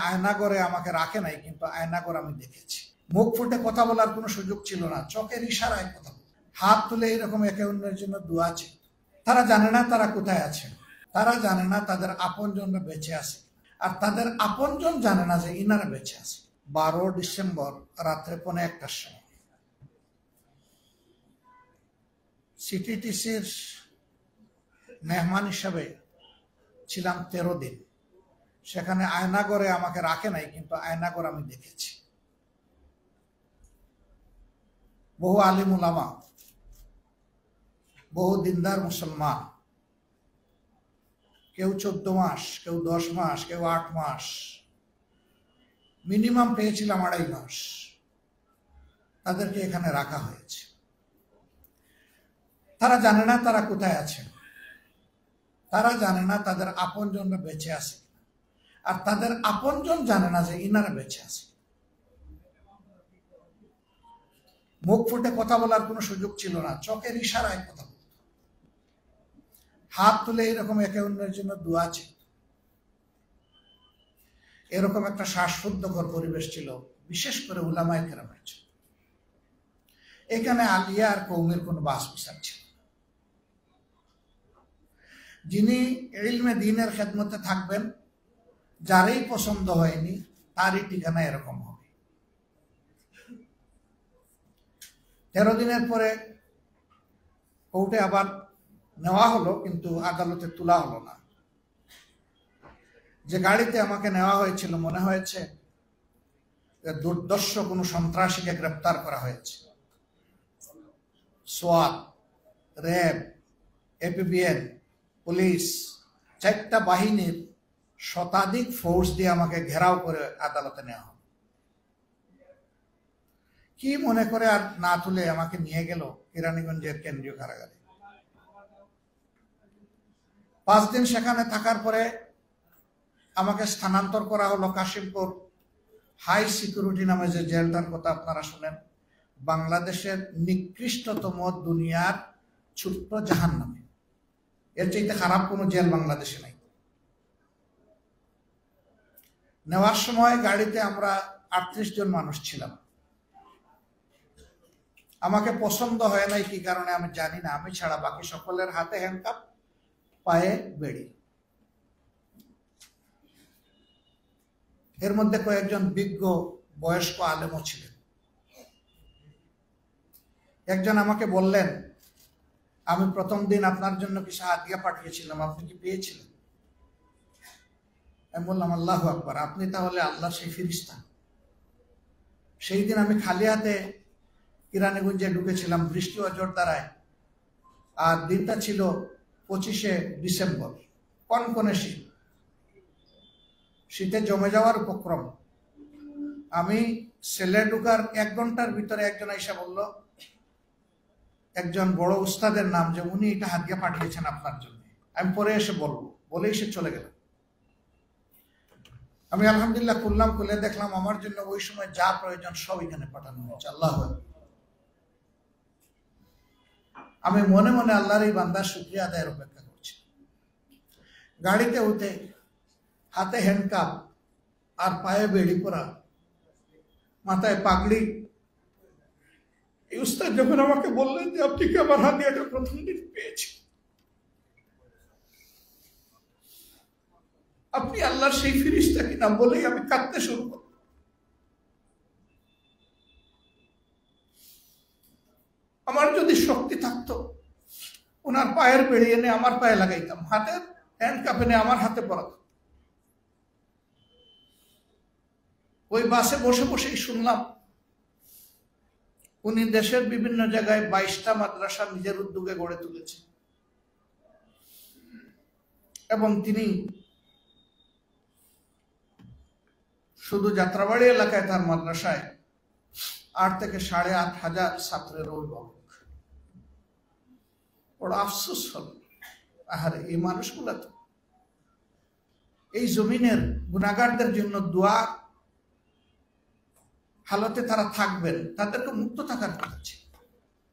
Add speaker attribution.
Speaker 1: আয়নাঘরে আমাকে রাখে নাই, কিন্তু আয়নাঘর আমি দেখেছি। মুখ ফুটে কথা বলার কোনো সুযোগ ছিল না, চোখের ইশারায় কথা বল, হাত তুলে এরকম একে অন্যের জন্য দোয়া ছিল। তারা জানে না তারা কোথায় আছে, তারা জানে না তাদের আপনজনরা বেঁচে আছে, আর তাদের আপনজন জানে না যে ইনারা বেঁচে আছে। 12 ডিসেম্বর রাত্রে 1:15টার সময় সিটিটিসির মেহমান হিসাবে ছিলাম 13 দিন। সেখানে আয়নাঘরে আমাকে রাখে নাই, কিন্তু আয়নাঘর আমি দেখেছি। বহু আলিম উলামা, বহু দিনদার মুসলমান, কেউ 14 মাস, কেউ 10 মাস, কেউ 8 মাস, মিনিমাম পেয়েছিলাম 2.5 মাস, তাদেরকে এখানে রাখা হয়েছে। তারা জানে না তারা কোথায় আছে, তারা জানে না তাদের আপনজনরা বেঁচে আছে, আর তাদের আপনজন জানে না যে ইনারা বেঁচে আছে। মুখ ফুটে কথা বলার কোনো সুযোগ ছিল না, চোখের ইশারায় কথা বলত, হাত তুলে এরকম একে অন্যের জন্য দোয়া ছিল। এরকম একটা শ্বাসরুদ্ধকর পরিবেশ ছিল, বিশেষ করে উলামায়ে কেরামের ছিল। এখানে আলিয়া আর কওমের কোনো বাস বিচার ছিল। যিনি ইলমে দ্বীনের খেদমতে থাকবেন, যারই পছন্দ হয়নি তারই ঠিকানা এরকম হবে। 13 দিনের পরে কোর্টে আবার নেওয়া হলো, কিন্তু আদালতে তোলা হলো না। যে গাড়িতে আমাকে নেওয়া হয়েছিল, মনে হয়েছে দুর্দর্শ কোনো সন্ত্রাসীকে গ্রেপ্তার করা হয়েছে। সোয়াত, র্যাব, এপিবিএন, পুলিশ, 4টা বাহিনীর শতাধিক ফোর্স দিয়ে আমাকে ঘেরাও করে আদালতে নেওয়া হলো। কি মনে করে আর না তুলে আমাকে নিয়ে গেল কেরানীগঞ্জের কেন্দ্রীয় কারাগারে। 5 দিন সেখানে থাকার পরে আমাকে স্থানান্তর করা হলো কাশিমপুর হাই সিকিউরিটি নামে যে জেলটার কথা আপনারা শুনেন, বাংলাদেশের নিকৃষ্টতম দুনিয়ার ছোট্ট জাহান্নামে। এর চাইতে খারাপ কোনো জেল বাংলাদেশে নাই। নেওয়ার সময় গাড়িতে আমরা 38 জন মানুষ ছিলাম। আমাকে পছন্দ হয় নাই কি কারণে আমি জানি না, আমি ছাড়া বাকি সকলের হাতে হ্যান্ডকাপ, পায়ে বেড়ি। এর মধ্যে কয়েকজন বিজ্ঞ বয়স্ক আলেমও ছিলেন। একজন আমাকে বললেন, আমি প্রথম দিন আপনার জন্য কিছু হাদিয়া পাঠিয়েছিলাম, আপনি কি পেয়েছিলেন? আমি বললাম, আল্লাহু আকবার, আপনি তাহলে আল্লাহর সেই ফেরেশতা। সেই দিন আমি খালি হাতে কেরানীগঞ্জে ঢুকেছিলাম, বৃষ্টি ও জোরদারায়, আর দিনটা ছিল 25শে ডিসেম্বর, কনকনে শীত, শীতে জমে যাওয়ার উপক্রম। আমি সেলে ঢুকার 1 ঘন্টার ভিতরে একজন আইসা বলল, একজন বড় উস্তাদের নাম, যে উনি এটা হাদিয়া পাঠিয়েছেন আপনার জন্য, আমি পরে এসে বলবো, বলেই সে চলে গেল। আমি আলহামদুলিল্লাহ খুললাম, খুলে দেখলাম আমার জন্য ওই সময় যা প্রয়োজন সব এখানে পাঠানো হয়েছে। আল্লাহু আকবার। আমি মনে মনে আল্লাহর এই বান্দার শুকরিয়া আদায়ের অপেক্ষা করছি। গাড়িতে উঠে হাতে হ্যান্ডকাপ আর পায়ে বেড়ি পরা, মাথায় পাগড়ি, এই উস্তাদ যখন আমাকে বললেন যে আপনি কি আমার হাদিয়াটা প্রথম দিন পেয়েছেন, আপনি আল্লাহর সেই ফেরেশতা কিনা, বলেই আমি কাঁদতে শুরু করলাম। আমার যদি শক্তি থাকতো, ওনার পায়ের বেড়ি এনে আমার পায়ে লাগাইতাম, হাতের হ্যান্ডকাপ এনে আমার হাতে পরাতাম। ওই বাসে বসে বসেই শুনলাম উনি দেশের বিভিন্ন জায়গায় 22টা মাদ্রাসা নিজের উদ্যোগে গড়ে তুলেছেন, এবং তিনি শুধু যাত্রাবাড়ি এলাকায় তার মাদ্রাসায় 8 থেকে 8,500 ছাত্রের অভিভাবক। বড় আফসোস হল, আহারে এই মানুষগুলা তো এই জমিনের গুনাহগারদের জন্য দোয়া হালতে তারা থাকবেন, তাদেরকে মুক্ত থাকার কথা ছিল।